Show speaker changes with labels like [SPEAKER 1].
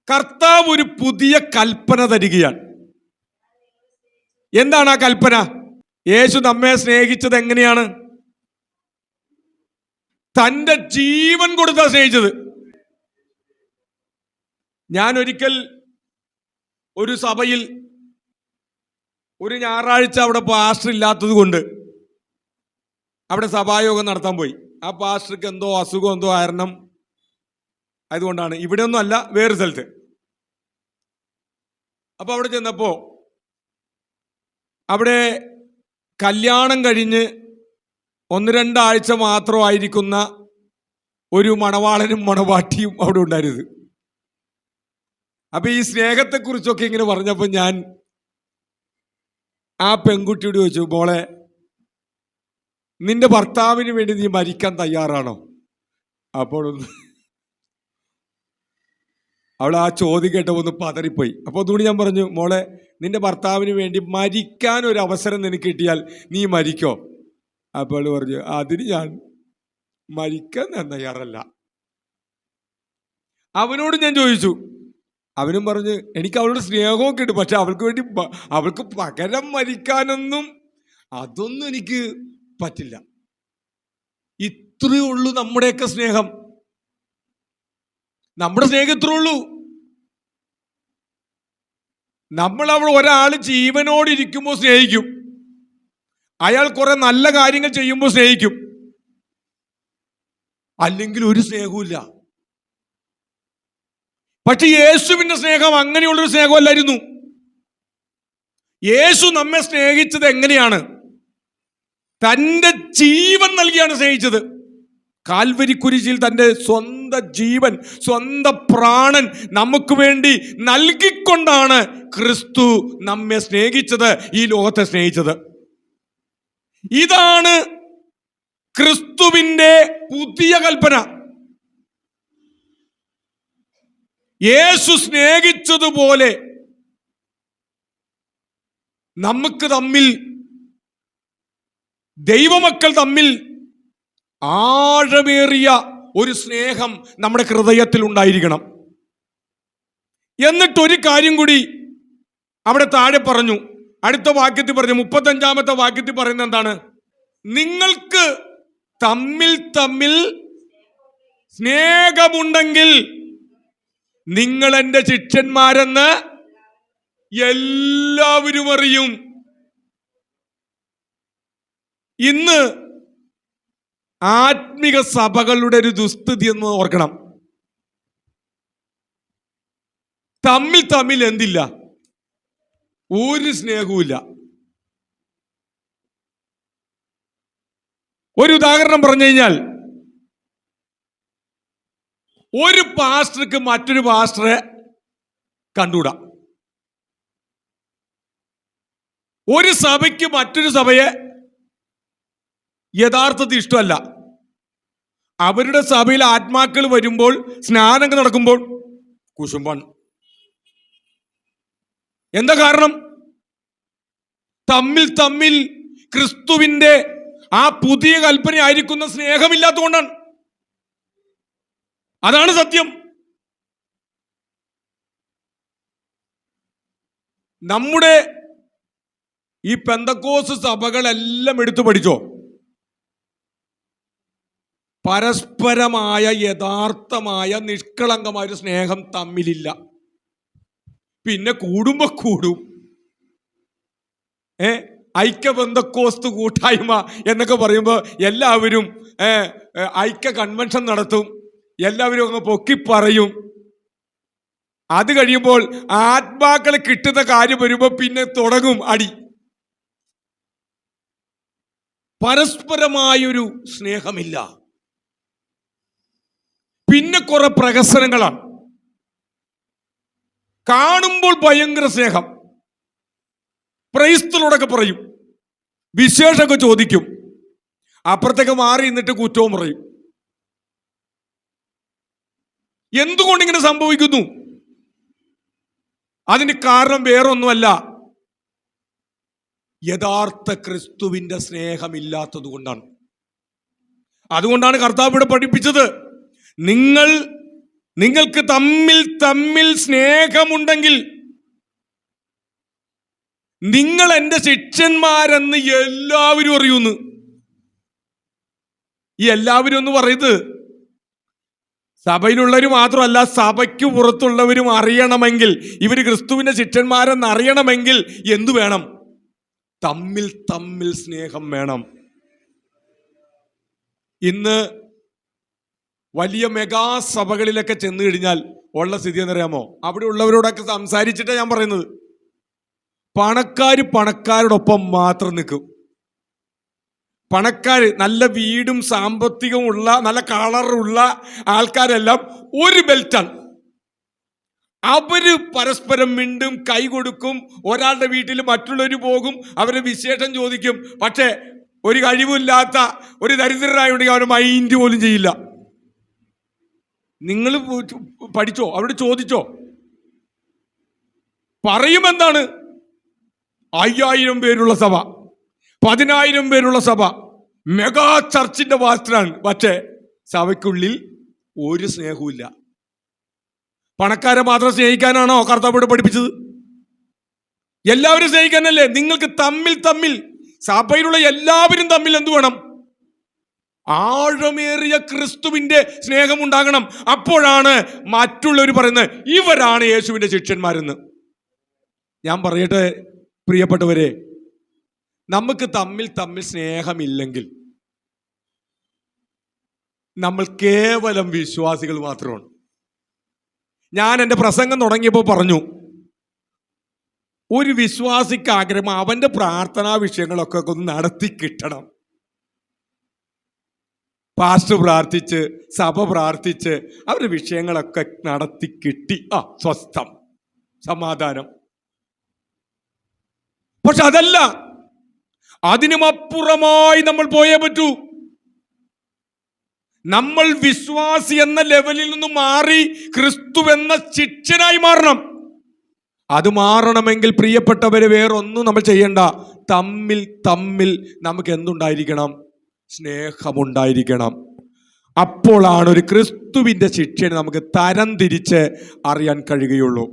[SPEAKER 1] കർത്താവ് ഒരു പുതിയ കൽപ്പന തരികയാണ്. എന്താണ് ആ കൽപ്പന? യേശു നമ്മെ സ്നേഹിച്ചത് എങ്ങനെയാണ്? തൻ്റെ ജീവൻ കൊടുത്താ സ്നേഹിച്ചത്. ഞാൻ ഒരിക്കൽ ഒരു സഭയിൽ ഒരു ഞായറാഴ്ച അവിടെ പാസ്റ്റർ ഇല്ലാത്തത് കൊണ്ട് അവിടെ സഭായോഗം നടത്താൻ പോയി. ആ പാസ്റ്റർക്ക് എന്തോ അസുഖം എന്തോ കാരണം ആയതുകൊണ്ടാണ്. ഇവിടെ ഒന്നും അല്ല, വേറെ സ്ഥലത്ത്. അപ്പൊ അവിടെ ചെന്നപ്പോ അവിടെ കല്യാണം കഴിഞ്ഞ് 1-2 ആഴ്ച മാത്രമായിരിക്കുന്ന ഒരു മണവാളനും മണവാട്ടിയും അവിടെ ഉണ്ടായിരുന്നത്. അപ്പൊ ഈ സ്നേഹത്തെക്കുറിച്ചൊക്കെ ഇങ്ങനെ പറഞ്ഞപ്പോ ഞാൻ ആ പെൺകുട്ടിയോട് ചോദിച്ചു, മോളെ, നിന്റെ ഭർത്താവിന് വേണ്ടി നീ മരിക്കാൻ തയ്യാറാണോ? അപ്പോൾ അവൾ ആ ചോദ്യം കേട്ടപ്പോൾ ഒന്ന് പതറിപ്പോയി. അപ്പോൾ ഒന്നുകൂടി ഞാൻ പറഞ്ഞു, മോളെ, നിന്റെ ഭർത്താവിന് വേണ്ടി മരിക്കാൻ ഒരു അവസരം നിനക്ക് കിട്ടിയാൽ നീ മരിക്കോ? അപ്പോൾ പറഞ്ഞു, അതിന് ഞാൻ മരിക്കാൻ ഞാൻ തയ്യാറല്ല. അവനോട് ഞാൻ ചോദിച്ചു, അവനും പറഞ്ഞു, എനിക്ക് അവളോട് സ്നേഹമൊക്കെ ഉണ്ട്, പക്ഷെ അവൾക്ക് പകരം മരിക്കാനൊന്നും അതൊന്നും എനിക്ക് പറ്റില്ല. ഇത്രയേ ഉള്ളൂ നമ്മുടെയൊക്കെ സ്നേഹം. നമ്മുടെ സ്നേഹം ഇത്രേ ഉള്ളൂ. നമ്മൾ അവിടെ ഒരാൾ ജീവനോടിരിക്കുമ്പോൾ സ്നേഹിക്കും, അയാൾ കുറെ നല്ല കാര്യങ്ങൾ ചെയ്യുമ്പോൾ സ്നേഹിക്കും, അല്ലെങ്കിൽ ഒരു സ്നേഹവുമില്ല. പക്ഷെ യേശുവിന്റെ സ്നേഹം അങ്ങനെയുള്ളൊരു സ്നേഹമല്ലായിരുന്നു. യേശു നമ്മെ സ്നേഹിച്ചത് എങ്ങനെയാണ്? തൻ്റെ ജീവൻ നൽകിയാണ് സ്നേഹിച്ചത്. കാൽവരി കുരിശിൽ തൻ്റെ സ്വന്തം ജീവൻ, സ്വന്തം പ്രാണൻ നമുക്ക് വേണ്ടി നൽകിക്കൊണ്ടാണ് ക്രിസ്തു നമ്മെ സ്നേഹിച്ചത്, ഈ ലോകത്തെ സ്നേഹിച്ചത്. ഇതാണ് ക്രിസ്തുവിന്റെ പുതിയ കൽപ്പന. യേശു സ്നേഹിച്ചതുപോലെ നമുക്ക് തമ്മിൽ, ദൈവമക്കൾ തമ്മിൽ ആഴമേറിയ ഒരു സ്നേഹം നമ്മുടെ ഹൃദയത്തിൽ ഉണ്ടായിരിക്കണം. എന്നിട്ടൊരു കാര്യം കൂടി അവിടെ താഴെ പറഞ്ഞു, അടുത്ത വാക്യത്തിൽ പറഞ്ഞു, 35-ാമത്തെ വാക്യത്തിൽ പറയുന്നത് എന്താണ്? നിങ്ങൾക്ക് തമ്മിൽ തമ്മിൽ സ്നേഹമുണ്ടെങ്കിൽ നിങ്ങൾ എൻ്റെ ശിഷ്യന്മാരെന്ന് എല്ലാവരും അറിയും. ഇന്ന് ആത്മിക സഭകളുടെ ഒരു ദുസ്ഥിതി എന്ന് ഓർക്കണം. തമ്മിൽ തമ്മിൽ എന്തില്ല? ഒരു സ്നേഹവുമില്ല. ഒരു ഉദാഹരണം പറഞ്ഞു കഴിഞ്ഞാൽ, ഒരു പാസ്റ്റർക്ക് മറ്റൊരു പാസ്റ്ററെ കണ്ടുകൂടാ. ഒരു സഭയ്ക്ക് മറ്റൊരു സഭയെ യഥാർത്ഥത്തിൽ ഇഷ്ടമല്ല. അവരുടെ സഭയിൽ ആത്മാക്കൾ വരുമ്പോൾ, സ്നാനങ്ങൾ നടക്കുമ്പോൾ കുശുമ്പാണ്. എന്താ കാരണം? തമ്മിൽ തമ്മിൽ ക്രിസ്തുവിന്റെ ആ പുതിയ കൽപ്പന ആയിരിക്കുന്ന സ്നേഹമില്ലാത്തതുകൊണ്ടാണ്. അതാണ് സത്യം. നമ്മുടെ ഈ പെന്തക്കോസ് സഭകളെല്ലാം എടുത്തു പഠിച്ചോ, പരസ്പരമായ യഥാർത്ഥമായ നിഷ്കളങ്കമായ ഒരു സ്നേഹം തമ്മിലില്ല. പിന്നെ കൂടുമ്പോ കൂടും. ഐക്യ പെന്തക്കോസ്ത് കൂട്ടായ്മ എന്നൊക്കെ പറയുമ്പോൾ എല്ലാവരും ഐക്യ കൺവെൻഷൻ നടത്തും, എല്ലാവരും അങ്ങ് പൊക്കി പറയും. അത് കഴിയുമ്പോൾ ആത്മാക്കളെ കിട്ടുന്ന കാര്യം വരുമ്പോൾ പിന്നെ തുടങ്ങും അടി. പരസ്പരമായൊരു സ്നേഹമില്ല. പിന്നെ കുറെ പ്രഹസനങ്ങളാണ്. കാണുമ്പോൾ ഭയങ്കര സ്നേഹം, പ്രൈസ്തലോടൊക്കെ പറയും, വിശേഷമൊക്കെ ചോദിക്കും, അപ്പുറത്തേക്ക് മാറി നിന്നിട്ട് കുറ്റവും പറയും. എന്തുകൊണ്ടിങ്ങനെ സംഭവിക്കുന്നു? അതിന് കാരണം വേറൊന്നുമല്ല, യഥാർത്ഥ ക്രിസ്തുവിന്റെ സ്നേഹമില്ലാത്തത് കൊണ്ടാണ്. അതുകൊണ്ടാണ് കർത്താവ് ഇവിടെ പഠിപ്പിച്ചത്, നിങ്ങൾ നിങ്ങൾക്ക് തമ്മിൽ തമ്മിൽ സ്നേഹമുണ്ടെങ്കിൽ നിങ്ങൾ എൻ്റെ ശിഷ്യന്മാരെന്ന് എല്ലാവരും അറിയുന്നു. ഈ എല്ലാവരും എന്ന് പറയുന്നത് സഭയിലുള്ളവർ മാത്രമല്ല, സഭയ്ക്ക് പുറത്തുള്ളവരും അറിയണമെങ്കിൽ, ഇവർ ക്രിസ്തുവിന്റെ ശിഷ്യന്മാരെന്ന് അറിയണമെങ്കിൽ എന്തു വേണം? തമ്മിൽ തമ്മിൽ സ്നേഹം വേണം. ഇന്ന് വലിയ മെഗാസഭകളിലൊക്കെ ചെന്ന് കഴിഞ്ഞാൽ ഉള്ള സ്ഥിതി എന്നറിയാമോ? അവിടെ ഉള്ളവരോടൊക്കെ സംസാരിച്ചിട്ടാണ് ഞാൻ പറയുന്നത്. പണക്കാരോടൊപ്പം മാത്രം നിൽക്കും. പണക്കാര്, നല്ല വീടും സാമ്പത്തികവും ഉള്ള, നല്ല കളറുള്ള ആൾക്കാരെല്ലാം ഒരു ബെൽറ്റാണ്. അവര് പരസ്പരം മിണ്ടും, കൈ കൊടുക്കും, ഒരാളുടെ വീട്ടിൽ മറ്റുള്ളവർ പോകും, അവരെ വിശേഷം ചോദിക്കും. പക്ഷേ ഒരു കഴിവില്ലാത്ത ഒരു ദരിദ്രനായുണ്ടെങ്കിൽ അവന് മൈൻഡ് പോലും ചെയ്യില്ല. നിങ്ങൾ പഠിച്ചോ? അവിടെ ചോദിച്ചോ? പറയുമെന്താണ്? 5000 പേരുള്ള സഭ, 10,000 പേരുള്ള സഭ, മെഗാ ചർച്ചിന്റെ വാസ്തനാണ്. പക്ഷേ സഭയ്ക്കുള്ളിൽ ഒരു സ്നേഹവുമില്ല. പണക്കാരെ മാത്രം സ്നേഹിക്കാനാണോ കർത്താവ് പഠിപ്പിച്ചത്? എല്ലാവരും സ്നേഹിക്കാനല്ലേ? നിങ്ങൾക്ക് തമ്മിൽ സഭയിലുള്ള എല്ലാവരും തമ്മിൽ എന്ത് വേണം? ആഴമേറിയ ക്രിസ്തുവിന്റെ സ്നേഹം ഉണ്ടാകണം. അപ്പോഴാണ് മറ്റുള്ളവർ പറയുന്നത് ഇവരാണ് യേശുവിന്റെ ശിഷ്യന്മാരെന്ന്. ഞാൻ പറയട്ടെ പ്രിയപ്പെട്ടവരെ, നമുക്ക് തമ്മിൽ സ്നേഹമില്ലെങ്കിൽ നമ്മൾ കേവലം വിശ്വാസികൾ മാത്രമാണ്. ഞാൻ എൻ്റെ പ്രസംഗം തുടങ്ങിയപ്പോൾ പറഞ്ഞു, ഒരു വിശ്വാസിക്ക് ആഗ്രഹം അവൻ്റെ പ്രാർത്ഥനാ വിഷയങ്ങളൊക്കെ ഒന്ന് നടത്തി കിട്ടണം. പാസ്റ്റർ പ്രാർത്ഥിച്ച്, സഭ പ്രാർത്ഥിച്ച്, അവരുടെ വിഷയങ്ങളൊക്കെ നടത്തി കിട്ടി, സ്വസ്ഥം, സമാധാനം. പക്ഷെ അതല്ല, അതിനുമപ്പുറമായി നമ്മൾ പോയേ പറ്റൂ. നമ്മൾ വിശ്വാസി എന്ന ലെവലിൽ നിന്ന് മാറി ക്രിസ്തു എന്ന ശിഷ്യനായി മാറണം. അത് മാറണമെങ്കിൽ പ്രിയപ്പെട്ടവരെ വേറൊന്നും നമ്മൾ ചെയ്യണ്ട. തമ്മിൽ നമുക്ക് എന്തുണ്ടായിരിക്കണം? സ്നേഹമുണ്ടായിരിക്കണം. അപ്പോഴാണ് ഒരു ക്രിസ്തുവിന്റെ ശിഷ്യനെ നമുക്ക് തരം തിരിച്ച് അറിയാൻ കഴിയുകയുള്ളൂ.